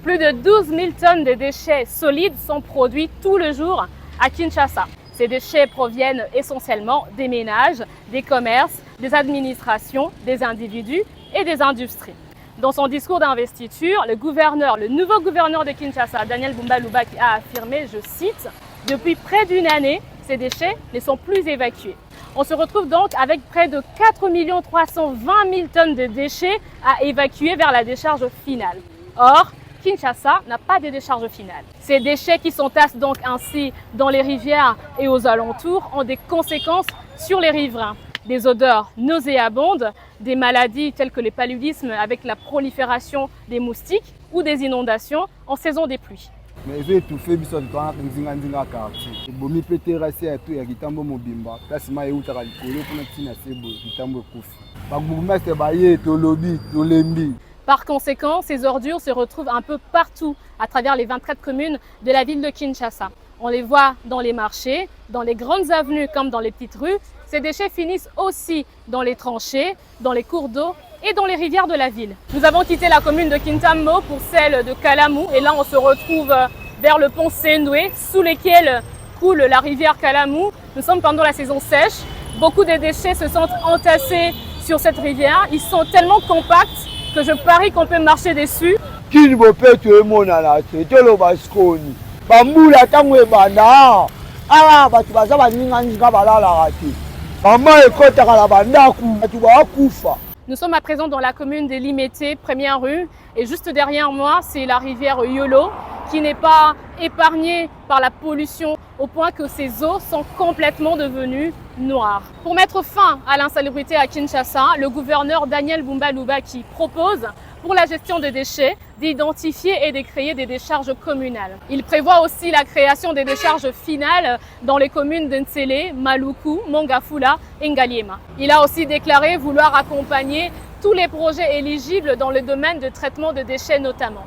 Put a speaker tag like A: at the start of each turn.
A: Plus de 12 000 tonnes de déchets solides sont produits tout le jour à Kinshasa. Ces déchets proviennent essentiellement des ménages, des commerces, des administrations, des individus et des industries. Dans son discours d'investiture, le nouveau gouverneur de Kinshasa, Daniel Bumba Lubaki, a affirmé, je cite, « Depuis près d'une année, ces déchets ne sont plus évacués ». On se retrouve donc avec près de 4 320 000 tonnes de déchets à évacuer vers la décharge finale. Or, Kinshasa n'a pas de décharge finale. Ces déchets qui s'entassent donc ainsi dans les rivières et aux alentours ont des conséquences sur les riverains. Des odeurs nauséabondes, des maladies telles que le paludisme avec la prolifération des moustiques ou des inondations en saison des pluies.
B: Mais je vais étouffer biso quand nzinga quartier. Bomi péterasi ya tout ya kitambo mobimba. Place ma euta ka likolo pour na sebo kitambo kufi. Ba bourgmestre ba ye to lobi to lembi.
A: Par conséquent, ces ordures se retrouvent un peu partout à travers les 24 communes de la ville de Kinshasa. On les voit dans les marchés, dans les grandes avenues comme dans les petites rues. Ces déchets finissent aussi dans les tranchées, dans les cours d'eau et dans les rivières de la ville. Nous avons quitté la commune de Kintambo pour celle de Kalamu et là on se retrouve vers le pont Sendoué sous lequel coule la rivière Kalamu. Nous sommes pendant la saison sèche. Beaucoup de déchets se sont entassés sur cette rivière. Ils sont tellement compacts que je parie qu'on peut marcher dessus.
B: Qui ne peut tuer mon anaté, tu le basconi. Bamboula tangwe bana. Ah, batu bazaba ninga balala rati. Maman ekota kala bandaku, batu ba kufa.
A: Nous sommes à présent dans la commune de Limete, première rue, et juste derrière moi, c'est la rivière Yolo, qui n'est pas épargnée par la pollution au point que ses eaux sont complètement devenues noires. Pour mettre fin à l'insalubrité à Kinshasa, le gouverneur Daniel Bumba Lubaki propose, pour la gestion des déchets, d'identifier et de créer des décharges communales. Il prévoit aussi la création des décharges finales dans les communes d'Nsele, Maluku, Mongafula et Ngaliema. Il a aussi déclaré vouloir accompagner tous les projets éligibles dans le domaine de traitement de déchets notamment.